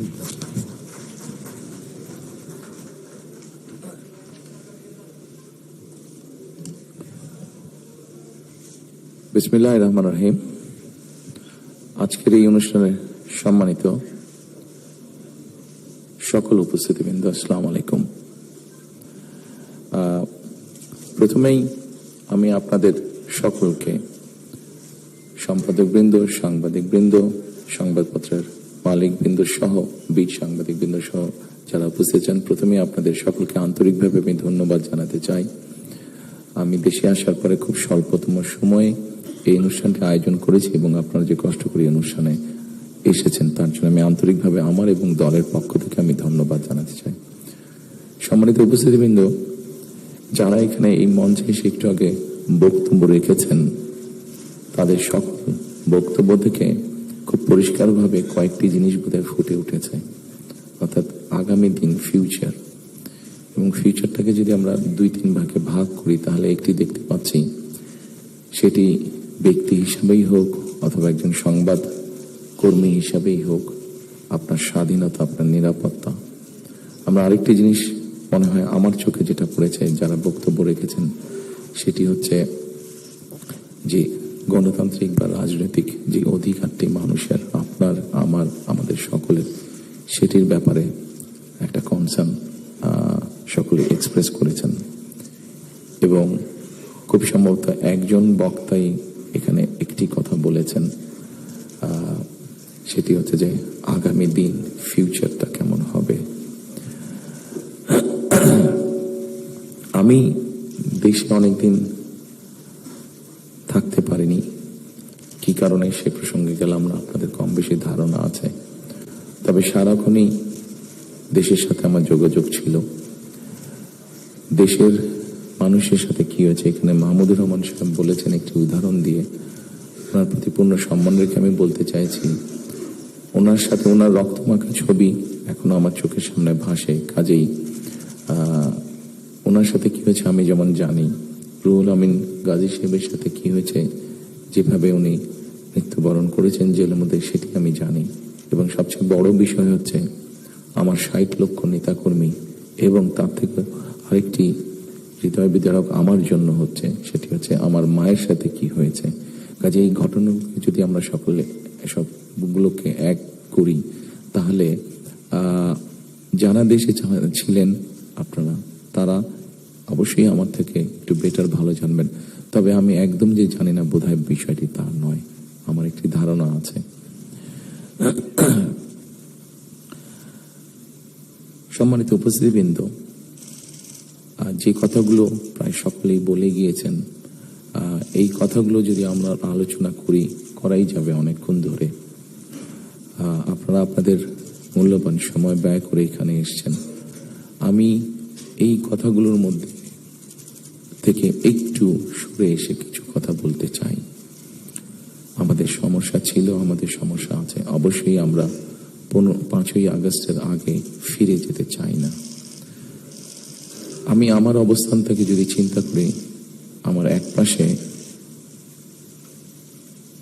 বিসমিল্লাহির রহমানির রহিম। আজকের এই অনুষ্ঠানে সম্মানিত সকল উপস্থিতিবৃন্দ, আসসালামু আলাইকুম। প্রথমেই আমি আপনাদের সকলকে, সম্পাদকবৃন্দ, সাংবাদিকবৃন্দ, সংবাদপত্রের মালিকবৃন্দ সহ বীর সাংবাদিকবৃন্দ সহ যারা উপস্থিত আছেন, প্রথমেই আপনাদের সকলকে আন্তরিকভাবে আমি ধন্যবাদ জানাতে চাই। আমি দেশে আসার পরে খুব স্বল্পতম সময়ে এই অনুষ্ঠানটি আয়োজন করেছি এবং আপনারা যে কষ্ট করে অনুষ্ঠানে এসেছেন তার জন্য আমি আন্তরিকভাবে আমার এবং দলের পক্ষ থেকে আমি ধন্যবাদ জানাতে চাই। সম্মানিত উপস্থিতিবৃন্দ, যারা এখানে এই মঞ্চে এসে একটু আগে বক্তব্য রেখেছেন, তাদের সকল বক্তব্য থেকে খুব পরিষ্কারভাবে কয়েকটি জিনিস বোধহয় ফুটে উঠেছে, অর্থাৎ আগামী দিন, ফিউচার। এবং ফিউচারটাকে যদি আমরা 2-3 ভাগে ভাগ করি তাহলে একটি দেখতে পাচ্ছি, সেটি ব্যক্তি হিসাবেই হোক অথবা একজন সংবাদ কর্মী হিসাবেই হোক, আপনার স্বাধীনতা, আপনার নিরাপত্তা। আমরা আরেকটি জিনিস মনে হয় আমার চোখে যেটা পড়েছে যারা বক্তব্য রেখেছেন, সেটি হচ্ছে যে গণতান্ত্রিক বা রাজনৈতিক যে অধিকারটি মানুষের, আপনার, আমার, আমাদের সকলের, সেটির ব্যাপারে একটা কনসার্ন সকলে এক্সপ্রেস করেছেন। এবং খুব সম্ভবত একজন বক্তাই এখানে একটি কথা বলেছেন, সেটি হচ্ছে যে আগামী দিন, ফিউচারটা কেমন হবে। আমি দেশে অনেকদিন থাকতে পারিনি, কি কারণে সে প্রসঙ্গে গেলাম না, আপনাদের কম বেশি ধারণা আছে। তবে সারাক্ষণই দেশের সাথে আমার যোগাযোগ ছিল। দেশের মানুষের সাথে কি হয়েছে, এখানে মাহমুদুর রহমান সাহেব বলেছেন একটি উদাহরণ দিয়ে, ওনার প্রতি পূর্ণ সম্মান রেখে আমি বলতে চাইছি, ওনার সাথে ওনার রক্তমাখা ছবি এখনো আমার চোখের সামনে ভাসে। কাজেই ওনার সাথে কি হয়েছে আমি যেমন জানি, রুহুল আমিন গাজী সাহেবের সাথে কি হয়েছে, যেভাবে উনি মৃত্যুবরণ করেছেন জেলের মধ্যে, সেটি আমি জানি। এবং সবচেয়ে বড় বিষয় হচ্ছে আমার 60 লক্ষ নেতাকর্মী, এবং তার থেকে আরেকটি হৃদয় বিদারক আমার জন্য হচ্ছে, সেটি হচ্ছে আমার মায়ের সাথে কি হয়েছে। কাজে এই ঘটনাগুলোকে যদি আমরা সকলে সবগুলোকে এক করি, তাহলে যারা দেশে ছিলেন আপনারা, তারা অবশ্যই আমার থেকে একটু বেটার ভালো জানবেন। তবে আমি একদম যে জানি না বোধহয় বিষয়টি তা নয়, আমার একটি ধারণা আছে। সম্মানিত উপস্থিতিবৃন্দ, যে কথাগুলো প্রায় সকলেই বলে গিয়েছেন, এই কথাগুলো যদি আমরা আলোচনা করাই যাবে অনেকক্ষণ ধরে। আপনারা আপনাদের মূল্যবান সময় ব্যয় করে এখানে এসেছেন। আমি এই কথাগুলোর মধ্যে থেকে একটু সরে এসে কিছু কথা বলতে চাই। আমাদের সমস্যা ছিল, আমাদের সমস্যা আছে। অবশ্যই আমরা 5ই আগস্টের আগে ফিরে যেতে চাই না। আমি আমার অবস্থান থেকে যদি চিন্তা করি, আমার এক পাশে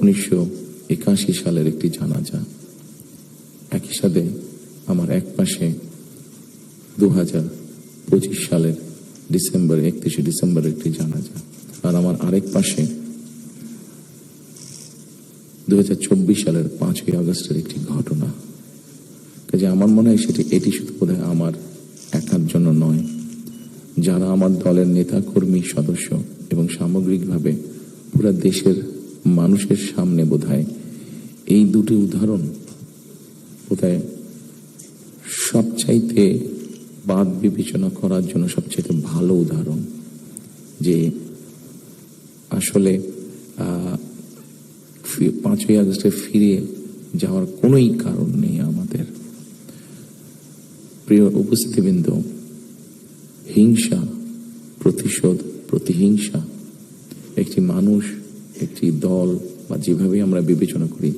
1981 সালের একটি জানাজা, একই সাথে আমার এক পাশে 2025 সালের 31 ডিসেম্বরের একটি জানাজা, আর আমার আরেক পাশে 2024 সালের 5ই আগস্টের একটি ঘটনা। কাজে আমার মনে হয় এটি শুধু বোধহয় আমার একার জন্য নয়, যারা আমার দলের নেতা কর্মী সদস্য এবং সামগ্রিকভাবে পুরো দেশের মানুষের সামনে বোধহয় এই দুটি উদাহরণ বোধহয় সবচাইতে বাদ বিবেচনা করার জন্য সবচাইতে ভালো উদাহরণ, যে আসলে 5ই আগস্টে ফিরে যাওয়ার কোনোই কারণ নেই আমাদের। প্রিয় উপস্থিতিবৃন্দ, হিংসা, প্রতিশোধ, প্রতিহিংসা, একটি মানুষ, একটি দল বা যেভাবে আমরা বিবেচনা করি,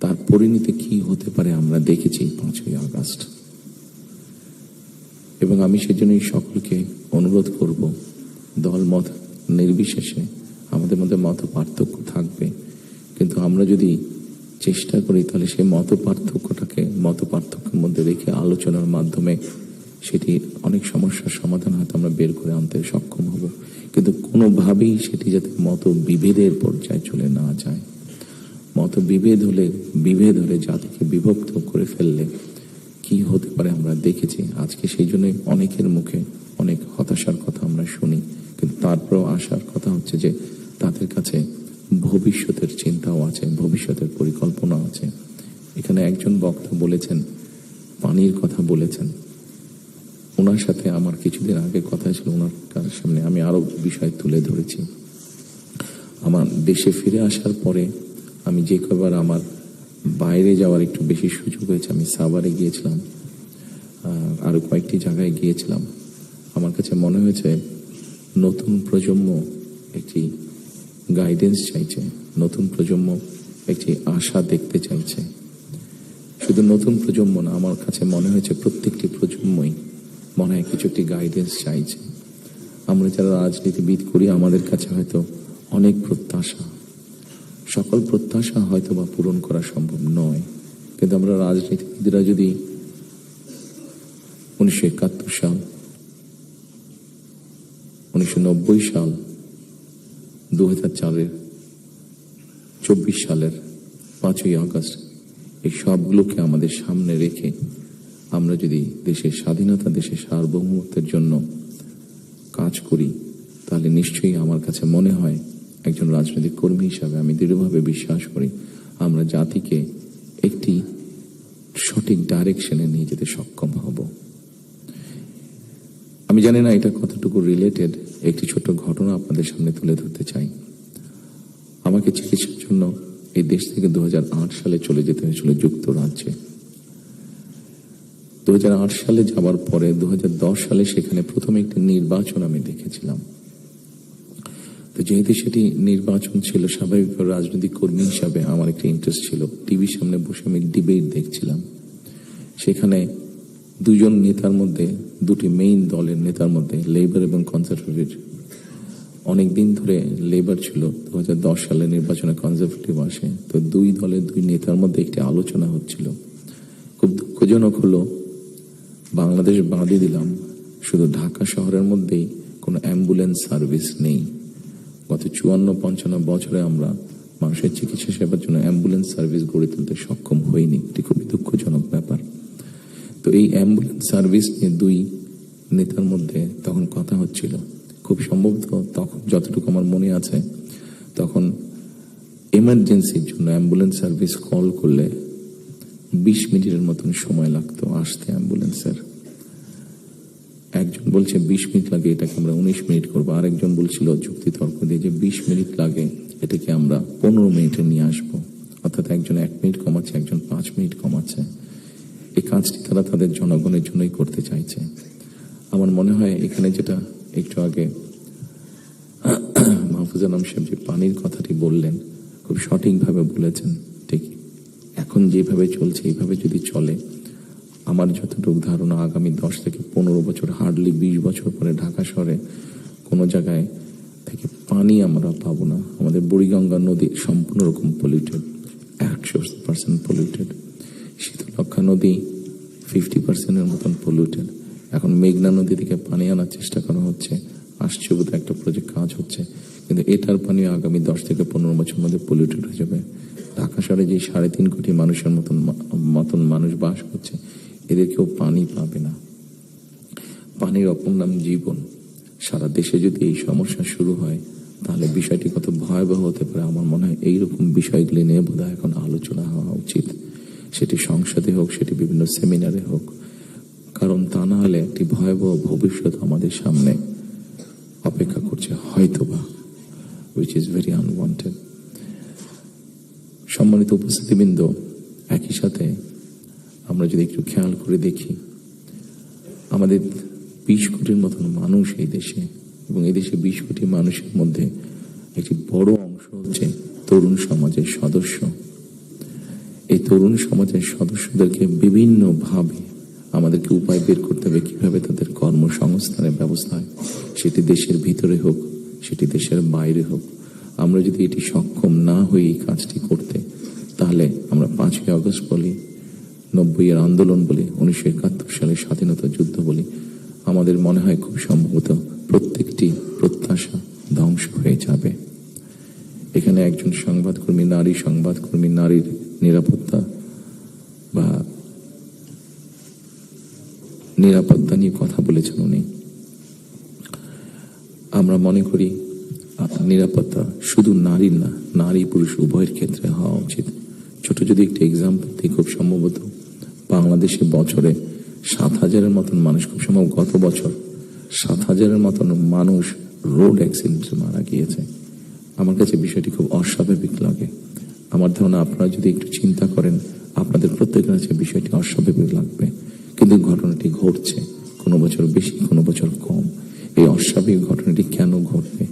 তার পরিণতি কি হতে পারে আমরা দেখেছি 5ই আগস্ট। এবং আমি সেজন্যই সকলকে অনুরোধ করব, দল মত নির্বিশেষে আমাদের মধ্যে মত পার্থক্য থাকবে, কিন্তু আমরা যদি চেষ্টা করি, তাহলে সেই মত পার্থক্যের মধ্যে রেখে আলোচনার মাধ্যমে সেটি অনেক সমস্যার সমাধান হয়তো আমরা বের করে আনতে সক্ষম হব। কিন্তু কোনোভাবেই সেটি যাতে মত বিভেদের পর্যায়ে চলে না যায়। মত বিভেদ হলে জাতিকে বিভক্ত করে ফেললে কি হতে পারে আমরা দেখেছি। আজকে সেই জন্য অনেকের মুখে অনেক হতাশার কথা আমরা শুনি, কিন্তু তারপরেও আসার কথা হচ্ছে যে তাদের কাছে ভবিষ্যতের চিন্তাও আছে, ভবিষ্যতের পরিকল্পনা আছে। এখানে একজন বক্তা বলেছেন, পানির কথা বলেছেন, ওনার সাথে আমার কিছুদিন আগে কথা ছিল, ওনার সামনে আমি আরো বিষয় তুলে ধরেছি। আমার দেশে ফিরে আসার পরে আমি যে কবার আমার বাইরে যাওয়ার একটু বেশি সুযোগ হয়েছে, আমি সাভারে গিয়েছিলাম, আরো কয়েকটি জায়গায় গিয়েছিলাম। আমার কাছে মনে হয়েছে নতুন প্রজন্ম একটি গাইডেন্স চাইছে, নতুন প্রজন্ম একটি আশা দেখতে চাইছে। শুধু নতুন প্রজন্ম না, আমার কাছে মনে হয়েছে প্রত্যেকটি প্রজন্মই মনে হয় কিছু একটি গাইডেন্স চাইছে। আমরা যারা রাজনীতিবিদ করি আমাদের কাছে হয়তো অনেক প্রত্যাশা, সকল প্রত্যাশা হয়তো বা পূরণ করা সম্ভব নয়, কিন্তু আমরা রাজনীতিবিদরা যদি 1971 সাল, 1990 সাল, 2004-এর 24 সালের 5ই আগস্ট এই সবগুলোকে আমাদের সামনে রেখে আমরা যদি দেশের স্বাধীনতা, দেশের সার্বভৌমত্বের জন্য কাজ করি, তাহলে নিশ্চয়ই আমার কাছে মনে হয় একজন রাজনৈতিক কর্মী হিসাবে আমি দৃঢ়ভাবে বিশ্বাস করি আমরা জাতিকে একটি সঠিক ডাইরেকশনে নিয়ে যেতে সক্ষম হব। আমি জানি না এটা কতটুকু রিলেটেড, একটি ছোট্ট ঘটনা আপনাদের সামনে তুলে ধরতে চাই। আমাকে চিকিৎসার জন্য এই দেশ থেকে 2008 সালে চলে যেতে হয়েছিল যুক্তরাজ্যে। 2008 সালে যাওয়ার পরে 2010 সালে সেখানে প্রথমে একটি নির্বাচন আমি দেখেছিলাম। তো যেহেতু সেটি নির্বাচন ছিল, স্বাভাবিক রাজনৈতিক কর্মী হিসাবে আমার একটা ইন্টারেস্ট ছিল। টিভির সামনে বসে আমি ডিবেট দেখছিলাম। সেখানে দুজন নেতার মধ্যে, দুটি মেইন দলের নেতার মধ্যে, লেবার এবং কনজারভেটিভ, অনেকদিন ধরে লেবার ছিল, 2010 সালে নির্বাচনে কনজারভেটিভ আসে। তো দুই দলের দুই নেতার মধ্যে একটি আলোচনা হচ্ছিল। খুব দুঃখজনক হলো, বাংলাদেশ বাদই দিলাম, শুধু ঢাকা শহরের মধ্যেই কোনো অ্যাম্বুলেন্স সার্ভিস নেই। গত 54-55 বছরে আমরা মানুষের চিকিৎসা সেবার জন্য অ্যাম্বুলেন্স সার্ভিস গড়ে তুলতে সক্ষম হইনি। এটি খুবই দুঃখজনক ব্যাপার। তো এই অ্যাম্বুলেন্স সার্ভিস নিয়ে দুই নেতার মধ্যে তখন কথা হচ্ছিল। খুব সম্ভবত তখন যতটুকু আমার মনে আছে, তখন এমার্জেন্সির জন্য অ্যাম্বুলেন্স সার্ভিস কল করলে 20 মিনিটের মতন সময় লাগতো আসতে অ্যাম্বুলেন্সের। একজন বলছে 20 মিনিট লাগে, এটাকে আমরা 19 মিনিট করবো। আরেকজন বলছিল যুক্তি তর্ক দিয়ে যে 20 মিনিট লাগে, এটাকে আমরা 15 মিনিটে নিয়ে আসবো। অর্থাৎ একজন 1 মিনিট কমাচ্ছে, একজন 5 মিনিট কমাচ্ছে। এই কাজটি তারা তাদের জনগণের জন্যই করতে চাইছে। আমার মনে হয় এখানে যেটা একটু আগে মাহফুজ আলম সাহেব যে পানির কথাটি বললেন, খুব সঠিকভাবে বলেছেন। ঠিক এখন যেভাবে চলছে, এইভাবে যদি চলে, আমার যতটুকু ধারণা আগামী 10 থেকে 15 বছর, হার্ডলি 20 বছর পরে ঢাকা শহরে কোনো জায়গায় থেকে পানি আমরা পাবো না। আমাদের বুড়িগঙ্গা নদী সম্পূর্ণ রকম পলিউটেড, 100% পলিউটেড। শীতলক্ষা নদী 50%-এর মতন পলিউটেড। এখন মেঘনা নদী থেকে পানি আনার চেষ্টা করা হচ্ছে, আসছে বোধ একটা প্রজেক্ট কাজ হচ্ছে, কিন্তু এটার পানি আগামী 10 থেকে 15 বছর মধ্যে পলিউটেড হয়ে যাবে। ঢাকা শহরে যে 3.5 কোটি মানুষের মতন মানুষ বাস করছে, এদের কেউ পানি পাবে না। পানির অপর নাম জীবন। সারা দেশে যদি এই সমস্যা শুরু হয়, তাহলে বিষয়টি কত ভয়াবহ হতে পারে। আমার মনে হয় এইরকম বিষয়গুলি নিয়ে বোধহয় এখন আলোচনা হওয়া উচিত, সেটি সংসদে হোক, সেটি বিভিন্ন সেমিনারে হোক। কারণ তা না হলে একটি ভয়াবহ ভবিষ্যৎ আমাদের সামনে অপেক্ষা করছে হয়তোবা, which is very unwanted. সম্মানিত উপস্থিতিবৃন্দ, একই সাথে আমরা যদি একটু খেয়াল করে দেখি, আমাদের 20 কোটির মতন মানুষ এই দেশে, এবং এই দেশে 20 কোটি মানুষের মধ্যে একটি বড় অংশ হচ্ছে তরুণ সমাজের সদস্য। এই তরুণ সমাজের সদস্যদেরকে বিভিন্নভাবে আমাদেরকে উপায় বের করতে হবে কিভাবে তাদের কর্মসংস্থানের ব্যবস্থা হয়, সেটি দেশের ভিতরে হোক, সেটি দেশের বাইরে হোক। আমরা যদি এটি সক্ষম না হই এই কাজটি করতে, তাহলে আমরা 5ই আগস্ট বলি, 90-এর আন্দোলন বলি, 1971 সালের স্বাধীনতা যুদ্ধ বলি, আমাদের মনে হয় খুব সম্ভবত প্রত্যেকটি প্রত্যাশা ধ্বংস হয়ে যাবে। এখানে একজন সংবাদকর্মী, নারী সংবাদকর্মী, নারীর নিরাপত্তা বা নিরাপত্তা নিয়ে কথা বলেছেন উনি। আমরা মনে করি নিরাপত্তা শুধু নারীর না, নারী পুরুষ উভয়ের ক্ষেত্রে হওয়া উচিত। ছোট যদি একটি এক্সাম্পল দিই, খুব সম্ভবত বাংলাদেশে বছরে 7,000-এর মতন মানুষ, খুব সম্ভব গত বছর 7,000-এর মতন মানুষ রোড অ্যাক্সিডেন্টে মারা গিয়েছে। আমার কাছে বিষয়টি খুব অস্বাভাবিক লাগে। আমার ধারণা আপনারা যদি একটু চিন্তা করেন, আপনাদের প্রত্যেকের কাছে বিষয়টি অস্বাভাবিক লাগবে, কিন্তু ঘটনাটি ঘটছে, কোনো বছর বেশি, কোনো বছর কম। এই অস্বাভাবিক ঘটনাটি কেন ঘটবে?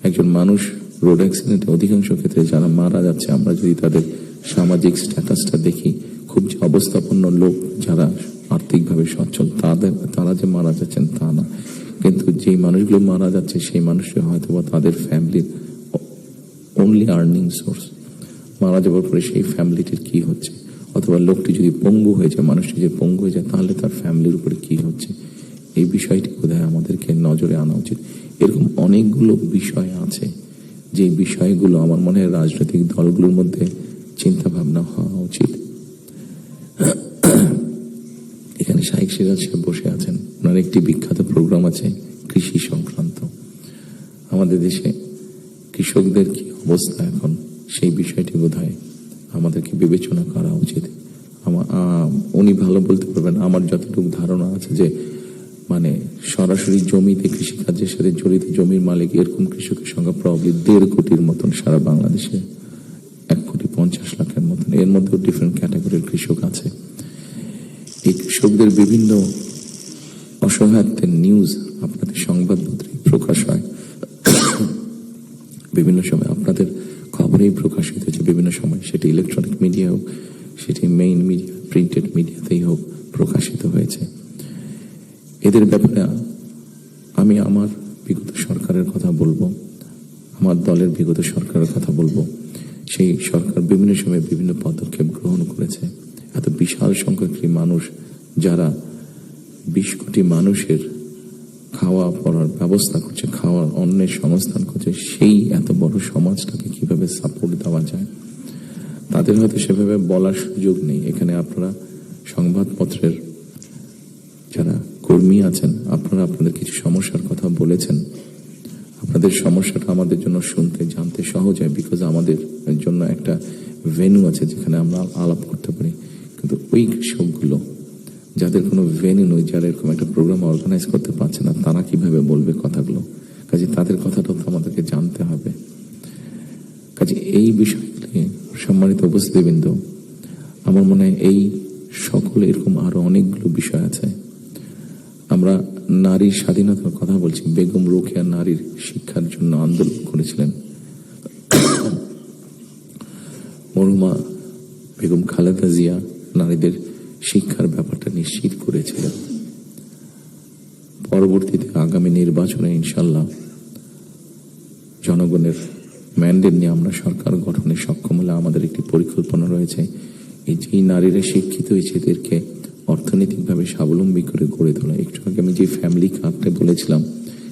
একজন মানুষ রোড অ্যাক্সিডেন্টে অধিকাংশ ক্ষেত্রে যারা মারা যাচ্ছে, আমরা যদি তাদের সামাজিক স্ট্যাটাসটা দেখি, খুব যে অবস্থাপন্ন লোক যারা আর্থিকভাবে সচ্ছল তারা যে মারা যাচ্ছেন তা না, কিন্তু যেই মানুষগুলো মারা যাচ্ছে সেই মানুষরা হয়তো বা তাদের ফ্যামিলির অনলি আর্নিং সোর্স। মারা যাওয়ার পরে সেই ফ্যামিলিটির কি হচ্ছে, অথবা লোকটি যদি পঙ্গু হয়ে যায়, মানুষটি যদি পঙ্গু হয়ে যায়, তাহলে তার ফ্যামিলির উপরে কি হচ্ছে, এই বিষয়টি বোধহয় আমাদেরকে নজরে আনা উচিত। এরকম অনেকগুলো বিষয় আছে যে বিষয়গুলো আমার মনে হয় রাজনৈতিক দলগুলোর মধ্যে চিন্তা ভাবনা হওয়া উচিত। এখানে শাইখ সিরাজ সাহেব বসে আছেন, ওনার একটি বিখ্যাত প্রোগ্রাম আছে কৃষি সংক্রান্ত। আমাদের দেশে কৃষকদের কি অবস্থা এখন, সেই বিষয়টি বোধহয় আমাদেরকে বিবেচনা করা উচিত। উনি ভালো বলতে পারবেন, আমার যতটুকু ধারণা আছে যে মানে সরাসরি জমিতে কৃষিকাজের সাথে জড়িত জমির মালিক এরকম কৃষকের সংখ্যা প্রবাবলি 1.5 কোটির মতন সারা বাংলাদেশে, 1,50,00,000-এর মতন। এর মধ্যেও ডিফারেন্ট ক্যাটাগরির কৃষক আছে। এই কৃষকদের বিভিন্ন অসহায়ত্বের নিউজ আপনাদের সংবাদপত্রে প্রকাশ হয়, বিভিন্ন সময় আপনাদের খবরেই প্রকাশিত হয়েছে, বিভিন্ন সময় সেটি ইলেকট্রনিক মিডিয়া হোক, সেটি মেইন মিডিয়া প্রিন্টেড মিডিয়াতেই হোক, প্রকাশিত হয়েছে। এদের ব্যাপারে আমি আমার বিগত সরকারের কথা বলবো, আমার দলের বিগত সরকারের কথা বলবো। সেই সরকার বিভিন্ন সময় বিভিন্ন পদক্ষেপ গ্রহণ করেছে। এত বিশাল সংখ্যক মানুষ, যারা 20 কোটি মানুষের খাওয়া পড়ার ব্যবস্থা করছে, খাওয়ার অন্যের সংস্থান করছে, সেই এত বড় সমাজটাকে কিভাবে সাপোর্ট দেওয়া যায়, তাদের হয়তো সেভাবে বলার সুযোগ নেই। এখানে আপনারা সংবাদপত্রের যারা কর্মী আছেন, আপনারা আপনাদের কিছু সমস্যার কথা বলেছেন। আপনাদের সমস্যাটা আমাদের জন্য শুনতে জানতে সহজ হয়, বিকজ আমাদের জন্য একটা ভেন্যু আছে যেখানে আমরা আলাপ করতে পারি। কিন্তু ওই কৃষকগুলো যাদের কোনো ভেন্যু নয়, যারা এরকম একটা প্রোগ্রাম অর্গানাইজ করতে পারছে না, তারা কিভাবে বলবে কথাগুলো? কাজে তাদের কথাটাও তো আমাদেরকে জানতে হবে। কাজে এই বিষয়গুলি সম্মানিত উপস্থিতিবৃন্দ, আমার মনে হয় এই সকল এরকম আরো অনেকগুলো বিষয় আছে। আমরা নারীর স্বাধীনতার কথা বলছি। বেগম রোকেয়া নারীর শিক্ষার জন্য আন্দোলন করেছিলেন। মরহুমা বেগম খালেদা জিয়া নারীদের শিক্ষার ব্যাপারটা নিশ্চিত করেছিলেন। পরবর্তীতে আগামী নির্বাচনে ইনশাল্লাহ জনগণের ম্যান্ডেট নিয়ে আমরা সরকার গঠনে সক্ষম হলে আমাদের একটি পরিকল্পনা রয়েছে, এই যে নারীরা শিক্ষিত হয়েছে এদেরকে অর্থনৈতিকভাবে স্বাবলম্বী করে গড়ে তোলা। একটু আগে আমি যে ফ্যামিলি কার্ডটা বলেছিলাম,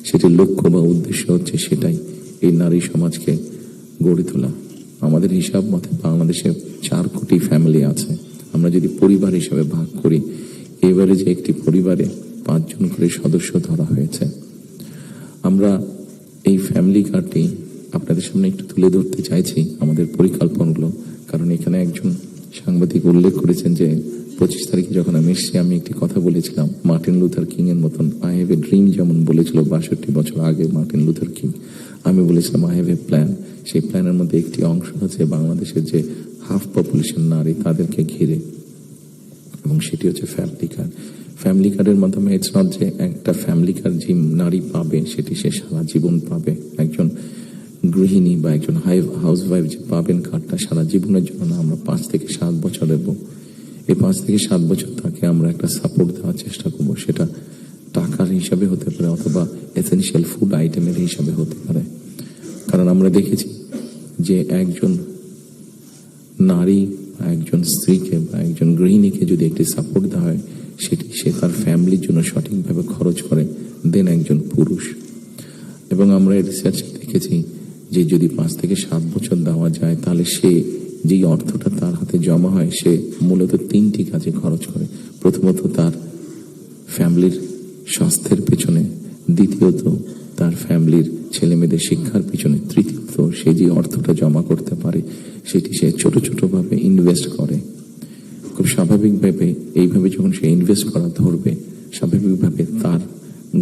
সেটির লক্ষ্য বা উদ্দেশ্য হচ্ছে সেটাই, এই নারী সমাজকে গড়ে তোলা। আমাদের হিসাব মতে বাংলাদেশে 4 কোটি ফ্যামিলি আছে। আমরা যদি পরিবার হিসাবে ভাগ করি, এবারে যে একটি পরিবারে 5 জন করে সদস্য ধরা হয়েছে। আমরা এই ফ্যামিলি কার্ডটি আপনাদের সামনে একটু তুলে ধরতে চাইছি, আমাদের পরিকল্পনাগুলো। কারণ এখানে একজন সাংবাদিক উল্লেখ করেছেন যে 25 তারিখে যখন আমি এসেছি, আমি একটি কথা বলেছিলাম মার্টিন লুথার কিং এর মতন, আই হ্যাভ এ ড্রিম, যেমন বলেছিল 62 বছর আগে মার্টিন লুথার কিং। আমি বলেছিলাম আই হ্যাভ এ প্ল্যান। সেই প্ল্যানের মধ্যে একটি অংশ আছে বাংলাদেশের যে হাফ পপুলেশন নারী, তাদেরকে ঘিরে, এবং সেটি হচ্ছে ফ্যামিলি কার্ড। ফ্যামিলি কার্ডের মাধ্যমে ইটস নট যে একটা ফ্যামিলি কার্ড যে নারী পাবে সেটি সে সারা জীবন পাবে। একজন গৃহিণী বা একজন হাউস ওয়াইফ যে পাবেন কার্ডটা সারা জীবনের জন্য না, আমরা 5 থেকে 7 বছর দেব। এই 5 থেকে 7 বছর তাকে আমরা একটা সাপোর্ট দেওয়ার চেষ্টা করবো। সেটা টাকার হিসাবে হতে পারে, অথবা এসেনশিয়াল ফুড আইটেমের হিসাবে হতে পারে। কারণ আমরা দেখেছি যে একজন নারী বা একজন স্ত্রীকে বা একজন গৃহিণীকে যদি একটি সাপোর্ট দেওয়া হয়, সেটি সে তার ফ্যামিলির জন্য সঠিকভাবে খরচ করে দেন একজন পুরুষ। এবং আমরা রিসার্চে দেখেছি যে যদি 5 থেকে 7 বছর দেওয়া যায়, তাহলে সে যেই অর্থটা তার হাতে জমা হয়, সে মূলত 3টি কাজে খরচ করে। প্রথমত তার ফ্যামিলির স্বাস্থ্যের পেছনে, দ্বিতীয়ত তার ফ্যামিলির ছেলে মেয়েদের শিক্ষার পিছনে, তৃতীয়ত সে যে অর্থটা জমা করতে পারে সেটি সে ছোট ছোট ভাবে ইনভেস্ট করে। খুব স্বাভাবিকভাবে এইভাবে যখন সে ইনভেস্ট করা ধরবে, স্বাভাবিকভাবে তার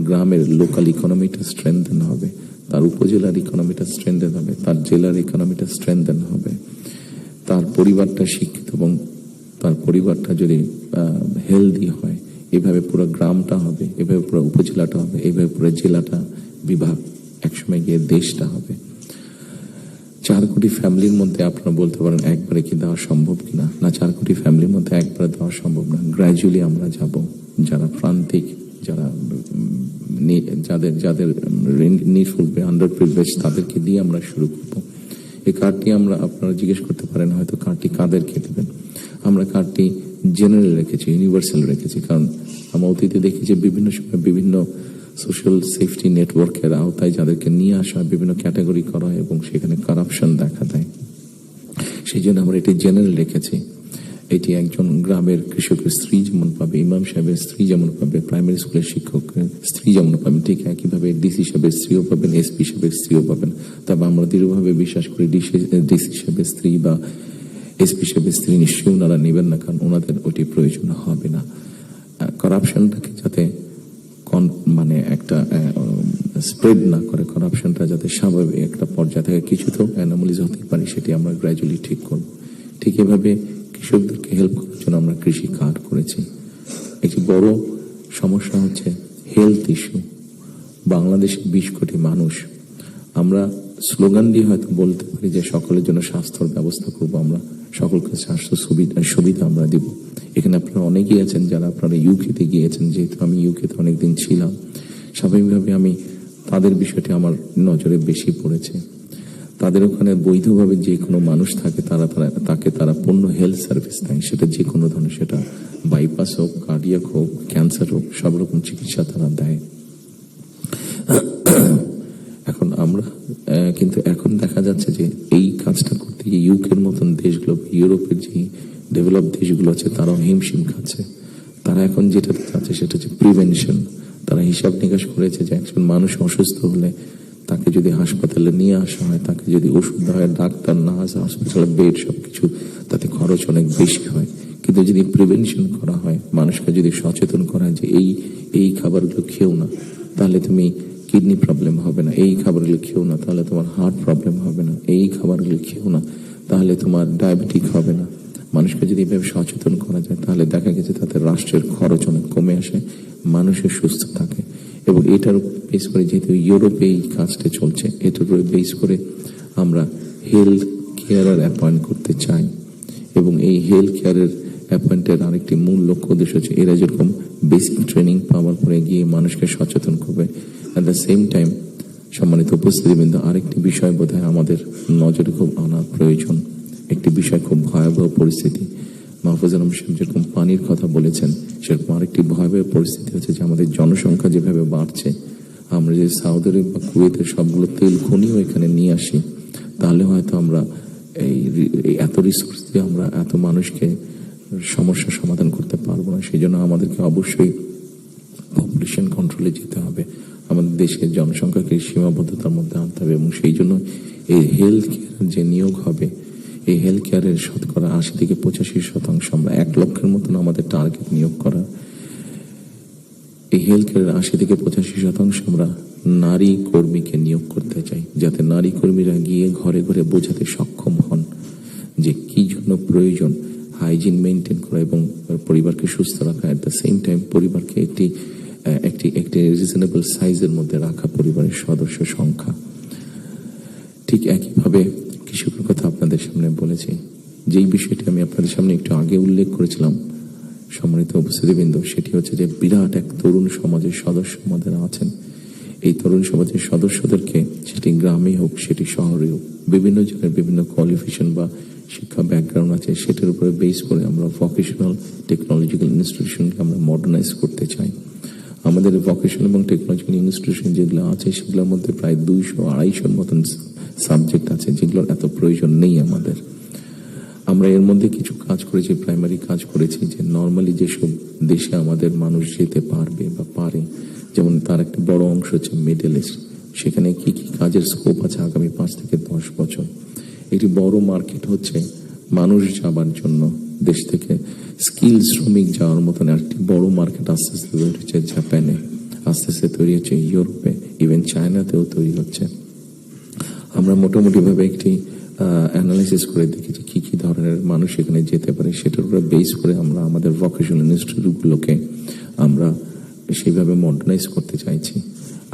গ্রামের লোকাল ইকোনমিটা স্ট্রেংথেন হবে, তার উপজেলার ইকোনমিটা স্ট্রেংথেন হবে, তার জেলার ইকোনমিটা স্ট্রেংথেন হবে, তার পরিবারটা শিক্ষিত এবং তার পরিবারটা যদি হেলদি হয়, এভাবে পুরো গ্রামটা হবে, এভাবে পুরো উপজেলাটা হবে, এভাবে পুরো জেলাটা, বিভাগ, একসময় গিয়ে দেশটা হবে। 4 কোটি ফ্যামিলির মধ্যে আপনারা বলতে পারেন একবারে কি দেওয়া সম্ভব কিনা? না, 4 কোটি ফ্যামিলির মধ্যে একবারে দেওয়া সম্ভব না। গ্র্যাজুয়ালি আমরা যাব, যারা প্রান্তিক, যারা যাদের যাদের নিডফুল, আন্ডার প্রিভিলেজ, তাদেরকে দিয়ে আমরা শুরু করব। এই কার্ডটি আমরা, আপনারা জিজ্ঞেস করতে পারেন হয়তো কার্ডটি কাদেরকে দেবেন। আমরা কার্ডটি জেনারেল রেখেছি, ইউনিভার্সাল রেখেছি, কারণ আমরা অতীতে দেখি যে বিভিন্ন সময় বিভিন্ন সোশ্যাল সেফটি নেটওয়ার্কের আওতায় যাদেরকে নিয়ে আসা হয়, বিভিন্ন ক্যাটাগরি করা হয় এবং সেখানে কারাপশন দেখা দেয়। সেই জন্য আমরা এটি জেনারেল রেখেছি। এটি একজন গ্রামের কৃষকের স্ত্রী যেমন পাবে, ইমাম সাহেবের স্ত্রী যেমন পাবে, প্রাইমারি স্কুলের শিক্ষকের স্ত্রী যেমন পাবেন, ঠিক একইভাবে ডিসি সাহেবের স্ত্রীও পাবেন, এসপি সাহেবের স্ত্রীও পাবেন। তবে আমরা দৃঢ়ভাবে বিশ্বাস করি ডিসি সাহেবের স্ত্রী বা এসপি সাহেবের স্ত্রী নিশ্চয়ই ওনারা নেবেন না, কারণ ওনাদের ওটি প্রয়োজন হবে না। করাপশনটাকে যাতে মানে একটা স্প্রেড না করে, করাপশনটা যাতে স্বাভাবিক একটা পর্যায়ে থেকে, কিছু তো অ্যানোমালিজ হতে পারে, সেটি আমরা গ্র্যাজুয়ালি ঠিক করব। ঠিক এভাবে কৃষকদেরকে হেল্প করার জন্য আমরা কৃষি কার্ড করেছি। একটি বড় সমস্যা হচ্ছে হেলথ ইস্যু। বাংলাদেশে 20 কোটি মানুষ। আমরা স্লোগান দিয়ে হয়তো বলতে পারি যে সকলের জন্য স্বাস্থ্যের ব্যবস্থা করব, আমরা সকলকে স্বাস্থ্য সুবিধা আমরা দিব। এখানে আপনারা অনেকেই আছেন যারা আপনারা ইউকেতে গিয়েছেন, যেহেতু আমি ইউকেতে অনেকদিন ছিলাম, স্বাভাবিকভাবে আমি তাদের বিষয়টি আমার নজরে বেশি পড়েছে। তাদের ওখানে বৈধভাবে যে কোনো মানুষ থাকে, তাকে তারা পূর্ণ হেলথ সার্ভিস দেয়, সেটা যে কোনো ধরনের, সেটা বাইপাস হোক, কার্ডিয়াক হোক, ক্যান্সার হোক, সব রকম চিকিৎসা তারা দেয়। এখন আমরা কিন্তু এখন দেখা যাচ্ছে যে এই কাজটা করতে গিয়ে ইউকের মতন দেশগুলো, ইউরোপের যে ডেভেলপ দেশগুলো আছে, তারাও হিমশিম খাচ্ছে। তারা এখন যেটা চাচ্ছে সেটা হচ্ছে প্রিভেনশন। তারা হিসাব নিকাশ করেছে যে একজন মানুষ অসুস্থ হলে তাকে যদি হাসপাতালে নিয়ে আসা হয়, তাকে যদি ওষুধ দেওয়া হয়, ডাক্তার, নার্স, হসপিটালের বেড, সবকিছু, তাতে খরচ অনেক বেশি হয়। কিন্তু যদি প্রিভেনশন করা হয়, মানুষকে যদি সচেতন করা হয় যে এই খাবারগুলো খেও না, তাহলে তুমি কিডনি প্রবলেম হবে না, এই খাবারগুলো খেও না, তাহলে তোমার হার্ট প্রবলেম হবে না, এই খাবারগুলো খেও না, তাহলে তোমার ডায়াবেটিক হবে না। মানুষকে যদি এভাবে সচেতন করা যায়, তাহলে দেখা গেছে তাতে রাষ্ট্রের খরচ অনেক কমে আসে, মানুষের সুস্থ থাকে। এবং এটার বেস করে, যেহেতু ইউরোপে এই কাজটা চলছে, এটার উপরে বেস করে আমরা হেলথ কেয়ারার অ্যাপয়েন্ট করতে চাই। এবং এই হেলথ কেয়ারের অ্যাপয়েন্টের আরেকটি মূল লক্ষ্য উদ্দেশ্য হচ্ছে, এরা যেরকম বেসিক ট্রেনিং পাওয়ার পরে গিয়ে মানুষকে সচেতন করবে, অ্যাট দ্য সেম টাইম সম্মানিত উপস্থিতিবৃন্দ, আরেকটি বিষয় বোধহয় আমাদের নজরে খুব আনা প্রয়োজন। একটি বিষয়, খুব ভয়াবহ পরিস্থিতি। মাহফুজ আলম সাহেব যেরকম পানির কথা বলেছেন, সেরকম আরেকটি ভয়াবহ পরিস্থিতি হচ্ছে যে আমাদের জনসংখ্যা যেভাবে বাড়ছে, আমরা যে সৌদি আরব বা কুয়েতের সবগুলো তেল খনিও এখানে নিয়ে আসি, তাহলে হয়তো আমরা এই এত রিসোর্স দিয়ে আমরা এত মানুষকে সমস্যার সমাধান করতে পারবো না। সেই জন্য আমাদেরকে অবশ্যই পপুলেশন কন্ট্রোলে যেতে হবে, আমাদের দেশের জনসংখ্যাকে সীমাবদ্ধতার মধ্যে আনতে হবে। এবং সেই জন্য এই হেলথ কেয়ার যে নিয়োগ হবে, এই হেলথ কেয়ারের শতকরা 80 থেকে 85% আমরা 1 লক্ষের মতন আমাদের টার্গেট নিয়োগ করা। এই হেলথ কেয়ারের 80 থেকে 85% আমরা নারী কর্মীকে নিয়োগ করতে চাই, যাতে নারী কর্মীরা গিয়ে ঘরে ঘরে বোঝাতে সক্ষম হন যে কি জন্য প্রয়োজন হাইজিন মেনটেন করা এবং পরিবারকে সুস্থ রাখা, এট দ্য সেম টাইম পরিবারকে একটি রিজনেবল সাইজের মধ্যে রাখা, পরিবারের সদস্য সংখ্যা। ঠিক একইভাবে কৃষকের কথা আপনাদের সামনে বলেছি, যেই বিষয়টি আমি আপনাদের সামনে একটু আগে উল্লেখ করেছিলাম সম্মানিত উপস্থিতিবৃন্দ, সেটি হচ্ছে যে বিরাট এক তরুণ সমাজের সদস্য আমাদের আছেন। এই তরুণ সমাজের সদস্যদেরকে, সেটি গ্রামে হোক সেটি শহরে হোক, বিভিন্ন জনের বিভিন্ন কোয়ালিফিকেশন বা শিক্ষা ব্যাকগ্রাউন্ড আছে, সেটার উপরে বেস করে আমরা ভোকেশনাল টেকনোলজিক্যাল ইনস্টিটিউশনকে আমরা মডার্নাইজ করতে চাই। আমাদের ভোকেশনাল এবং টেকনোলজিক্যাল ইনস্টিটিউশন যেগুলো আছে সেগুলোর মধ্যে প্রায় 200-250 মতন সাবজেক্ট আছে যেগুলোর এত প্রয়োজন নেই আমাদের। আমরা এর মধ্যে কিছু কাজ করেছি, প্রাইমারি কাজ করেছি, যে নর্মালি যেসব দেশে আমাদের মানুষ যেতে পারবে বা পারে, যেমন তার একটা বড় অংশ হচ্ছে মিডল ইস্ট, সেখানে কি কি কাজের স্কোপ আছে আগামী 5 থেকে 10 বছর। একটি বড় মার্কেট হচ্ছে মানুষ যাবার জন্য, দেশ থেকে স্কিল শ্রমিক যাওয়ার মতন একটি বড় মার্কেট আস্তে আস্তে তৈরি হচ্ছে জাপানে, আস্তে আস্তে তৈরি হচ্ছে ইউরোপে, ইভেন চায়নাতেও তৈরি হচ্ছে। আমরা মোটামুটি ভাবে একটি অ্যানালাইসিস করে দেখেছি কি কি ধরনের মানুষ এখানে যেতে পারে, সেটার উপরে বেস করে আমরা আমাদের ভোকেশনাল ইনস্টিটিউটগুলোকে আমরা সেইভাবে মডার্নাইজ করতে চাইছি।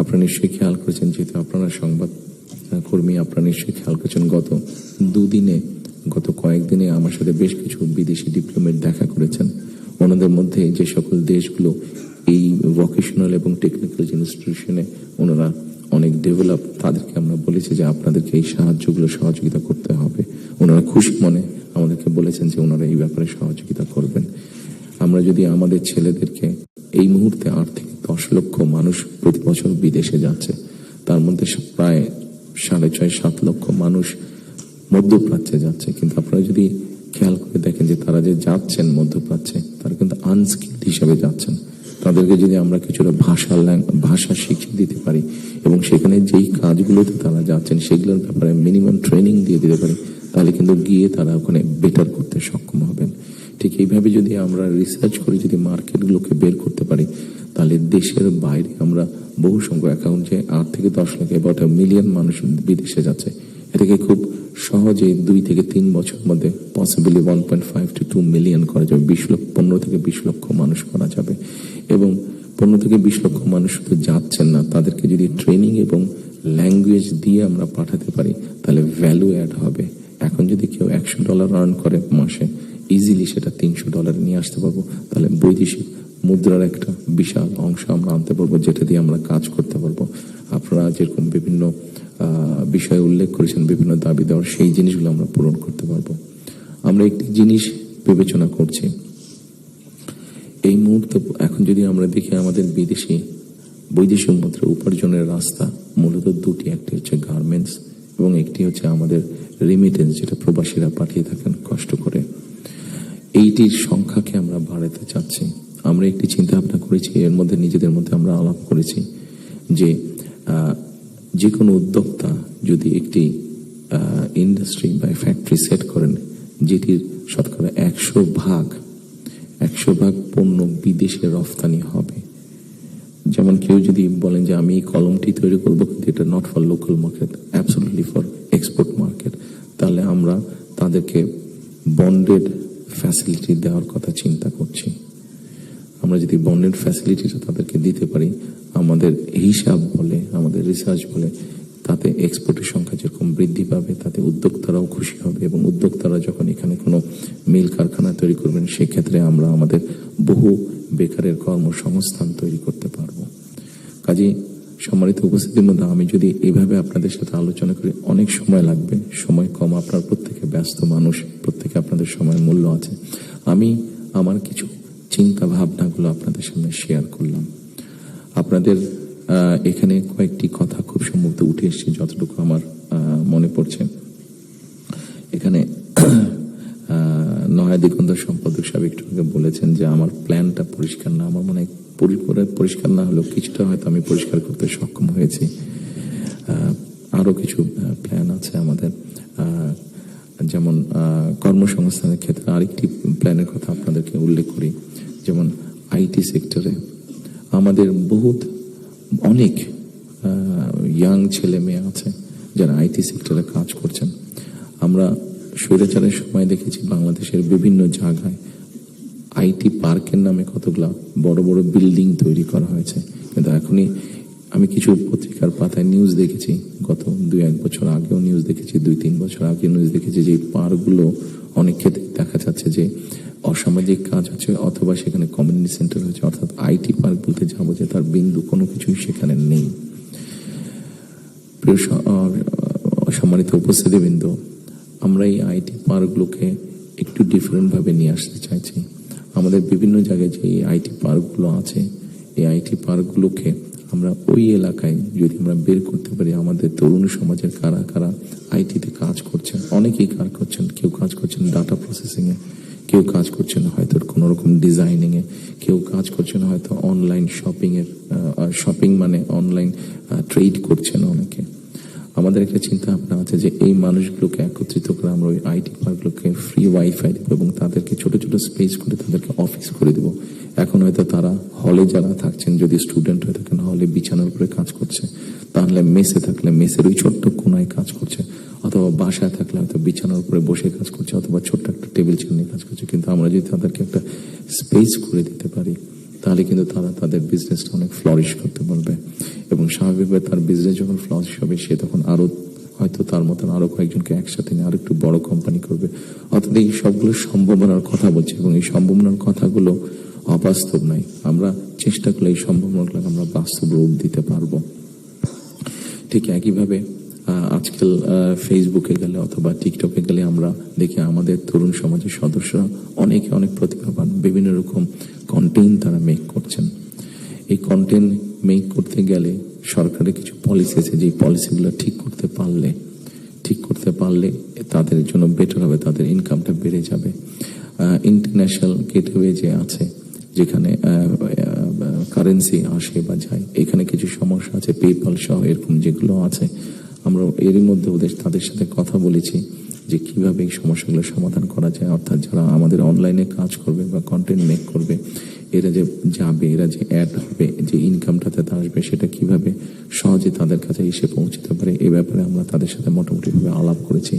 আপনারা নিশ্চয়ই খেয়াল করেছেন, যেহেতু আপনারা সংবাদ কর্মী, আপনারা নিশ্চয়ই খেয়াল করেছেন গত কয়েকদিনে আমার সাথে বেশ কিছু বিদেশি ডিপ্লোমেট দেখা করেছেন। ওনাদের মধ্যে যে সকল দেশগুলো এই ভোকেশনাল এবং টেকনিক্যাল ইনস্টিটিউশনে ওনারা অনেক ডেভেলপ, তাদেরকে আমরা বলেছি যে আপনাদেরকে এই সহযোগিতা করতে হবে। ওনারা খুশি মনে আমাদেরকে বলেছেন যে ওনারা এই ব্যাপারে সহযোগিতা করবেন। আমরা যদি আমাদের ছেলেদেরকে, এই মুহূর্তে 8 থেকে 10 লক্ষ মানুষ প্রতি বছর বিদেশে যাচ্ছে, তার মধ্যে প্রায় 6.5-7 লক্ষ মানুষ মধ্যপ্রাচ্যে যাচ্ছে, কিন্তু আপনারা যদি খেয়াল করে দেখেন যে তারা যে যাচ্ছেন মধ্যপ্রাচ্যে, তারা কিন্তু আনস্কিল্ড হিসেবে যাচ্ছেন। তাদেরকে যদি আমরা কিছুটা ভাষা শিখিয়ে দিতে পারি এবং সেখানে যেই কাজগুলোতে তারা যাচ্ছেন সেগুলোর ব্যাপারে মিনিমাম ট্রেনিং দিয়ে দিতে পারি, তাহলে কিন্তু গিয়ে তারা ওখানে বেটার করতে সক্ষম হবেন। ঠিক এইভাবে যদি আমরা রিসার্চ করে যদি মার্কেটগুলোকে বের করতে পারি, তাহলে দেশের বাইরে আমরা বহু সংখ্যক অ্যাকাউন্ট, যে 8 থেকে 10 লাখ about 1 মিলিয়ন মানুষ বিদেশে যাচ্ছে, এটাকে খুব সহজে 2 থেকে 3 বছর মধ্যে পসিবলি 1.5 to 2 মিলিয়ন করা যাবে। 15 থেকে 20 লক্ষ মানুষ করা যাবে। এবং 15 থেকে 20 লক্ষ মানুষ শুধু যাচ্ছেন না, তাদেরকে যদি ট্রেনিং এবং ল্যাঙ্গুয়েজ দিয়ে আমরা পাঠাতে পারি, তাহলে ভ্যালু অ্যাড হবে। এখন যদি কেউ $100 আর্ন করে মাসে, ইজিলি সেটা $300 নিয়ে আসতে পারবো, তাহলে বৈদেশিক মুদ্রার একটা বিশাল অংশ আমরা আনতে পারবো, যেটা দিয়ে আমরা কাজ করতে পারবো। আপনারা যেরকম বিভিন্ন বিষয়ে উল্লেখ করেছেন, বিভিন্ন দাবি দেওয়ার, সেই জিনিসগুলো আমরা পূরণ করতে পারবো। আমরা একটি জিনিস বিবেচনা করছি এই মুহূর্তে, এখন যদি আমরা দেখি আমাদের বৈদেশিক মুদ্রা উপার্জনের রাস্তা মূলত 2টি, একটি হচ্ছে গার্মেন্টস এবং একটি হচ্ছে আমাদের রিমিটেন্স, যেটা প্রবাসীরা পাঠিয়ে থাকেন কষ্ট করে। এইটির সংখ্যাকে আমরা বাড়াতে চাচ্ছি। আমরা একটি চিন্তা ভাবনা করেছি, এর মধ্যে নিজেদের মধ্যে আমরা আলাপ করেছি যে কোনো উদ্যোক্তা যদি একটি ইন্ডাস্ট্রি বা ফ্যাক্টরি সেট করেন, যেটির শতকরা 100 ভাগ পণ্য বিদেশে রফতানি হবে। যেমন কেউ যদি বলেন যে আমি কলমটি তৈরি করবো, কিন্তু এটা not for local market, absolutely for export market, তাহলে আমরা তাদেরকে বন্ডেড ফ্যাসিলিটি দেওয়ার কথা চিন্তা করছি। আমরা যদি বন্ডেড ফ্যাসিলিটিটা তাদেরকে দিতে পারি, আমাদের হিসাব বলে, আমাদের রিসার্চ বলে, তাতে এক্সপোর্টের সংখ্যা যেরকম বৃদ্ধি পাবে, তাতে উদ্যোক্তারাও খুশি হবে। এবং উদ্যোক্তারা যখন এখানে কোনো মিল কারখানা তৈরি করবেন, সেক্ষেত্রে আমরা আমাদের বহু বেকারের কর্মসংস্থান তৈরি করতে পারবো। কাজে সম্মানিত উপস্থিতির মধ্যে আমি যদি এইভাবে আপনাদের সাথে আলোচনা করি, অনেক সময় লাগবে, সময় কম, আপনার প্রত্যেকে ব্যস্ত মানুষ, প্রত্যেকে আপনাদের সময়ের মূল্য আছে। আমি আমার কিছু চিন্তা ভাবনাগুলো আপনাদের সামনে শেয়ার করলাম। আপনাদের এখানে কয়েকটি কথা খুব সম্ভবত উঠে এসেছে, যতটুকু আমার মনে পড়ছে। এখানে নয়া দিগন্ত সম্পাদক সাহেব একটু আগে বলেছেন যে আমার প্ল্যানটা পরিষ্কার না। আমার মনে হয় পরিষ্কার না হলেও কিছুটা হয়তো আমি পরিষ্কার করতে সক্ষম হয়েছি। আরো কিছু প্ল্যান আছে আমাদের, যেমন কর্মসংস্থানের ক্ষেত্রে আরেকটি প্ল্যানের কথা আপনাদেরকে উল্লেখ করি। যেমন আইটি সেক্টরে আমাদের অনেক ইয়াং ছেলে মেয়ে আছে যারা আইটি সেক্টরে কাজ করছেন। আমরা স্বৈরাচারের সময় দেখেছি বাংলাদেশের বিভিন্ন জায়গায় আইটি পার্কের নামে কতগুলা বড় বড় বিল্ডিং তৈরি করা হয়েছে, কিন্তু এখনই আমি কিছু পত্রিকার পাতায় নিউজ দেখেছি, গত 2-1 বছর আগেও নিউজ দেখেছি, 2-3 বছর আগে নিউজ দেখেছি, যে পার্কগুলো অনেক ক্ষেত্রে দেখা যাচ্ছে যে অসামাজিক কাজ হচ্ছে, অথবা সেখানে কমিউনিটি সেন্টার হচ্ছে। অর্থাৎ আইটি পার্ক বলতে যাবো যে তার বিন্দু কোনো কিছুই সেখানে নেই। প্রিয় সম্মানিত উপস্থিতিবৃন্দ, আমরা এই আইটি পার্কগুলোকে একটু ডিফারেন্ট ভাবে নিয়ে আসতে চাইছি। আমাদের বিভিন্ন জায়গায় যে আইটি পার্কগুলো আছে, এই আইটি পার্কগুলোকে আমরা ওই এলাকায় যদি আমরা বের করতে পারি, আমাদের তরুণ সমাজের কারা কারা আইটিতে কাজ করছেন, অনেকেই কাজ করছেন। কেউ কাজ করছেন ডাটা প্রসেসিং এ, কেউ কাজ করছেন হয়তো কোনো রকম ডিজাইনিং এ, কেউ কাজ করছেন হয়তো অনলাইন শপিং এর, শপিং মানে অনলাইন ট্রেড করছেন অনেকে। আমাদের একটা চিন্তা ভাবনা আছে যে এই মানুষগুলোকে একত্রিত করে আমরা ওই আইটি পার্কগুলোকে ফ্রি ওয়াইফাই দেবো এবং তাদেরকে ছোট ছোট স্পেস করে তাদেরকে অফিস করে দেবো। এখন হয়তো তারা হলে যারা থাকছেন, যদি স্টুডেন্ট হয়ে থাকেন হলে বিছানার উপরে কাজ করছে, তাহলে মেসে থাকলে মেসের ওই ছোট্ট কোনায় কাজ করছে, অথবা বাসায় থাকলে হয়তো বিছানার উপরে বসে কাজ করছে, অথবা ছোট্ট একটা টেবিল চেয়ার নিয়ে কাজ করছে। কিন্তু আমরা যদি তাদেরকে একটা স্পেস করে দিতে পারি, তাহলে কিন্তু তারা তাদের বিজনেসটা অনেক ফ্লরিশ করতে পারবে এবং স্বাভাবিকভাবে তার বিজনেস যখন ফ্লরিশ হবে, সে তখন আরো হয়তো তার মতন আরো কয়েকজনকে একসাথে নিয়ে আরো একটু বড় কোম্পানি করবে। অর্থাৎ এই সবগুলো সম্ভাবনার কথা বলছে এবং এই সম্ভাবনার কথাগুলো অবাস্তব নাই। আমরা চেষ্টা করলে এই সম্ভাবনাগুলোকে আমরা বাস্তব রূপ দিতে পারবো। ঠিক একইভাবে আজকাল ফেসবুকে গেলে অথবা টিকটকে গেলে আমরা দেখি আমাদের তরুণ সমাজের সদস্যরা অনেকে অনেক প্রতিভাবান, বিভিন্ন রকম কন্টেন্ট তারা মেক করছেন। এই কন্টেন্ট মেক করতে গেলে সরকারের কিছু পলিসি আছে, যে পলিসিগুলো ঠিক করতে পারলে তাদের জন্য বেটার হবে, তাদের ইনকামটা বেড়ে যাবে। ইন্টারন্যাশনাল গেটওয়ে যে আছে, যেখানে কারেন্সি আসে বা যায়, এখানে কিছু সমস্যা আছে, পেপাল সহ এরকম যেগুলো আছে, আমরা এরই মধ্যে তাদের সাথে কথা বলেছি যে কিভাবে এই সমস্যাগুলো সমাধান করা যায়। অর্থাৎ যারা আমাদের অনলাইনে কাজ করবে বা কন্টেন্ট মেক করবে, এরা যে যাবে, এরা যে অ্যাড হবে, যে ইনকামটাতে আসবে, সেটা কিভাবে সহজে তাদের কাছে এসে পৌঁছতে পারে, এই ব্যাপারে আমরা তাদের সাথে মোটামুটি ভাবে আলাপ করেছি।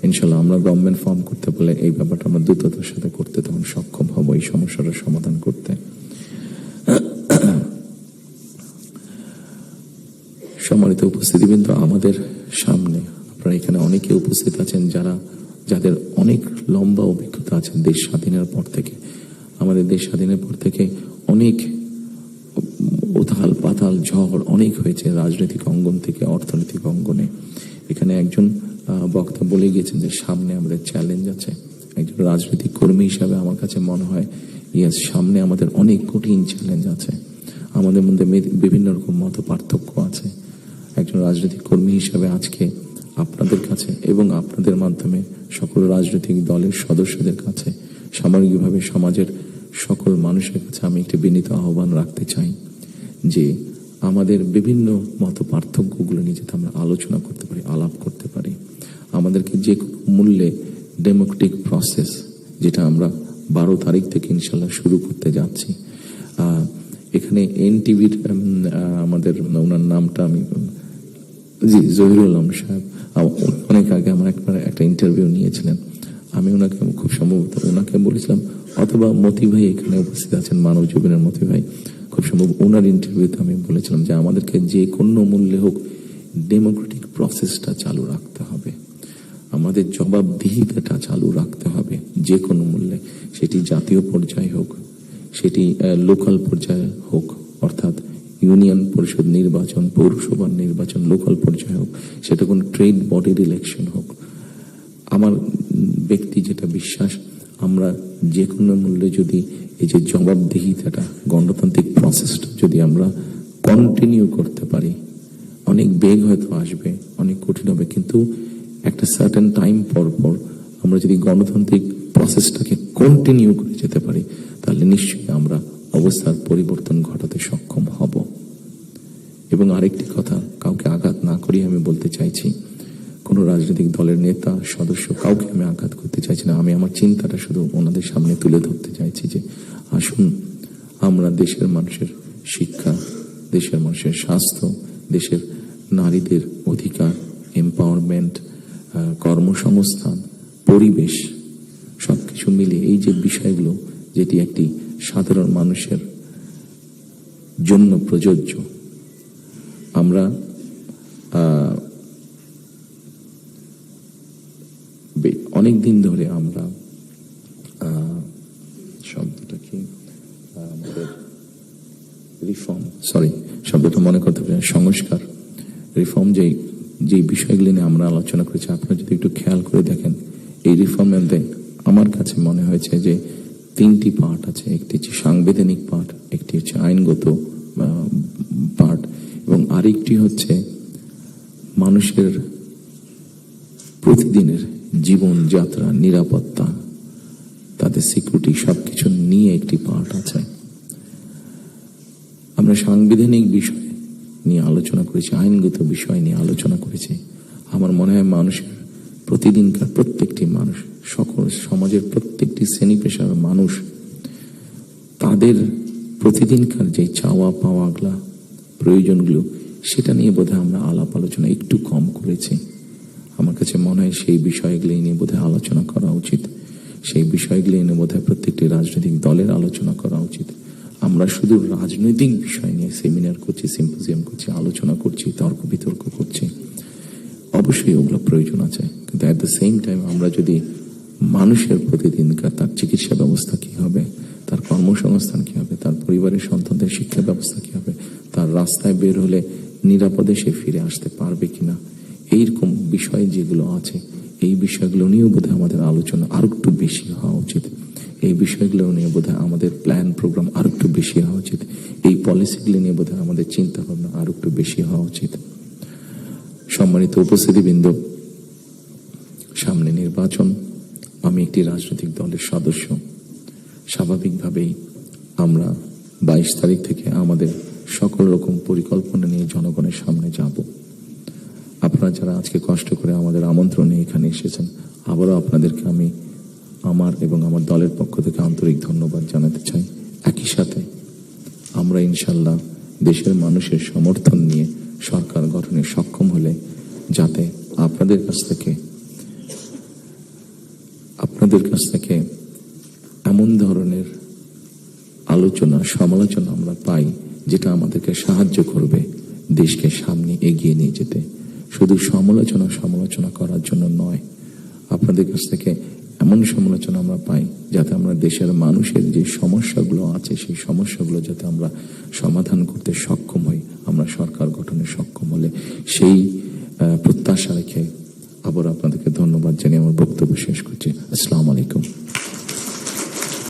ইনশাল্লাহ আমরা গভর্নমেন্ট ফর্ম করতে পারলে এই ব্যাপারটা আমরা দ্রুততার সাথে করতে তখন সক্ষম হব এই সমস্যাটার সমাধান করতে। সম্মানিত উপস্থিতিবৃন্দ, আমাদের সামনে আপনারা এখানে অনেকে উপস্থিত আছেন যাদের অনেক লম্বা অভিজ্ঞতা আছে দেশ স্বাধীনের পর থেকে। আমাদের দেশ স্বাধীনের পর থেকে অনেক উথাল পাতাল ঝড় অনেক হয়েছে রাজনৈতিক অঙ্গন থেকে অর্থনৈতিক অঙ্গনে। এখানে একজন বক্তা বলে গিয়েছেন যে সামনে আমাদের চ্যালেঞ্জ আছে। একজন রাজনৈতিক কর্মী হিসাবে আমার কাছে মনে হয় ইয়েস, সামনে আমাদের অনেক কঠিন চ্যালেঞ্জ আছে, আমাদের মধ্যে বিভিন্ন রকম মত পার্থক্য আছে। একজন রাজনৈতিক কর্মী হিসাবে আজকে আপনাদের কাছে এবং আপনাদের মাধ্যমে সকল রাজনৈতিক দলের সদস্যদের কাছে, সামগ্রিকভাবে সমাজের সকল মানুষের কাছে আমি একটি বিনীত আহ্বান রাখতে চাই যে আমাদের বিভিন্ন মত পার্থক্যগুলো নিয়ে যাতে আমরা আলোচনা করতে পারি, আলাপ করতে পারি। আমাদেরকে যে কোনো মূল্যে ডেমোক্রেটিক প্রসেস, যেটা আমরা 12 তারিখ থেকে ইনশাল্লাহ শুরু করতে যাচ্ছি। এখানে এনটিভির আমাদের ওনার নামটা আমি জহিরুল আলম সাহেব অনেক আগে আমার একটা ইন্টারভিউ নিয়েছিলেন। আমি ওনাকে খুব সম্ভবত ওনাকে বলেছিলাম, অথবা মতি ভাই এখানে উপস্থিত আছেন, মানব জীবনের মতি ভাই, খুব সম্ভব ওনার ইন্টারভিউতে আমি বলেছিলাম যে আমাদেরকে যে কোনো মূল্যে হোক ডেমোক্রেটিক প্রসেসটা চালু রাখতে হবে, আমাদের জবাবদিহিতাটা চালু রাখতে হবে যে কোনো মূল্যে। সেটি জাতীয় পর্যায়ে হোক, সেটি লোকাল পর্যায়ে হোক, অর্থাৎ ইউনিয়ন পরিষদ নির্বাচন, পৌরসভার নির্বাচন, লোকাল পর্যায়ে হোক, সেটা কোনো ট্রেড বডির ইলেকশন হোক। আমার ব্যক্তি যেটা বিশ্বাস, আমরা যে কোনো মূল্যে যদি এই যে জবাবদিহিতাটা, গণতান্ত্রিক প্রসেসটা যদি আমরা কন্টিনিউ করতে পারি, অনেক বেগ হয়তো আসবে, অনেক কঠিন হবে, কিন্তু একটা সার্টেন টাইম পর পর আমরা যদি গণতান্ত্রিক প্রসেসটাকে কন্টিনিউ করে যেতে পারি, তাহলে নিশ্চয়ই আমরা অবস্থার পরিবর্তন ঘটাতে সক্ষম হব। এবং আরেকটি কথা, কাউকে আঘাত না করি আমি বলতে চাইছি, কোন রাজনৈতিক দলের নেতা সদস্য কাউকে আমি আঘাত করতে চাইছি না। আমি আমার চিন্তাটা শুধু ওনাদের সামনে তুলে ধরতে চাইছি যে আসুন আমরা দেশের মানুষের শিক্ষা, দেশের মানুষের স্বাস্থ্য, দেশের নারীদের অধিকার, এম্পাওয়ারমেন্ট, কর্মসংস্থান, পরিবেশ, সবকিছু মিলিয়ে এই যে বিষয়গুলো, যেটি একটি সাধারণ মানুষের জন্য প্রযোজ্য, আমরা অনেক দিন ধরে আমরা শব্দটা কি আমাদের রিফর্ম, শব্দটা মনে করতে পারি, সংস্কার, রিফর্ম যে যে বিষয়গুলি নিয়ে আমরা আলোচনা করেছি, আপনারা যদি একটু খেয়াল করে দেখেন, এই রিফর্মের মধ্যে আমার কাছে মনে হয়েছে যে 3টি পার্ট আছে। একটি হচ্ছে সাংবিধানিক পার্ট, একটি হচ্ছে আইনগত পার্ট, এবং আরেকটি হচ্ছে মানুষের প্রতিদিনের জীবনযাত্রা, নিরাপত্তা, তাদের সিকিউরিটি, সবকিছু নিয়ে একটি পার্ট আছে। আমরা সাংবিধানিক বিষয় নিয়ে আলোচনা করেছি, আইনগত বিষয় নিয়ে আলোচনা করেছি। আমার মনে হয় মানুষের প্রতিদিনকার প্রত্যেকটি মানুষ, সকল সমাজের প্রত্যেকটি শ্রেণী পেশার মানুষ, তাদের প্রতিদিনকার যে চাওয়া পাওয়াগুলা, প্রয়োজনগুলো, সেটা নিয়ে বোধহয় আমরা আলাপ আলোচনা একটু কম করেছি। আমার কাছে মনে হয় সেই বিষয়গুলি নিয়ে বোধহয় আলোচনা করা উচিত। সেই বিষয়গুলি নিয়ে বোধহয় প্রত্যেকটি রাজনৈতিক দলের আলোচনা করা উচিত। আমরা শুধু রাজনৈতিক বিষয় নিয়ে সেমিনার করছি, সিম্পোজিয়াম করছি, আলোচনা করছি, তর্ক বিতর্ক করছি, অবশ্যই ওগুলো প্রয়োজন আছে, কিন্তু অ্যাট দ্য সেম টাইম আমরা যদি মানুষের প্রতিদিনকার তার চিকিৎসা ব্যবস্থা কি হবে, তার কর্মসংস্থান কি হবে, তার পরিবারের সন্তানদের শিক্ষা ব্যবস্থা কি হবে, তার রাস্তায় বের হলে নিরাপদে সে ফিরে আসতে পারবে কিনা, এইরকম বিষয় যেগুলো আছে, এই বিষয়গুলো নিয়েও বোধহয় আমাদের আলোচনা আরো একটু বেশি হওয়া উচিত। এই বিষয়গুলো নিয়ে বোধহয় আমাদের প্ল্যান প্রোগ্রাম আরো একটু বেশি হওয়া উচিত। এই পলিসিগুলি নিয়ে বোধহয় আমাদের চিন্তা ভাবনা আরো একটু বেশি হওয়া উচিত। সম্মানিত উপস্থিতিবৃন্দ, সামনে নির্বাচন। আমি একটি রাজনৈতিক দলের সদস্য। স্বাভাবিকভাবেই আমরা 22 তারিখ থেকে আমাদের সকল রকম পরিকল্পনা নিয়ে জনগণের সামনে যাব। আপনারা যারা আজকে কষ্ট করে আমাদের আমন্ত্রণে এখানে এসেছেন, আবারও আপনাদেরকে আমি আমার এবং আমার দলের পক্ষ থেকে আন্তরিক ধন্যবাদ জানাতে চাই। একই সাথে আমরা ইনশাল্লাহ দেশের মানুষের সমর্থন নিয়ে সরকার গঠনে সক্ষম হলে যাতে আপনাদের কাছ থেকে এমন ধরনের আলোচনা, সমালোচনা আমরা পাই যেটা আমাদেরকে সাহায্য করবে দেশকে সামনে এগিয়ে নিয়ে যেতে। শুধু সমালোচনা করার জন্য নয়, আপনাদের কাছ থেকে এমন সমালোচনা আমরা পাই যাতে আমরা দেশের মানুষের যে সমস্যাগুলো আছে, সেই সমস্যাগুলো যাতে আমরা সমাধান করতে সক্ষম হই, আমরা সরকার গঠনে সক্ষম হলে, সেই প্রত্যাশা রেখে আবার আপনাদেরকে ধন্যবাদ জানিয়ে আমার বক্তব্য শেষ করছি। আসসালামু আলাইকুম।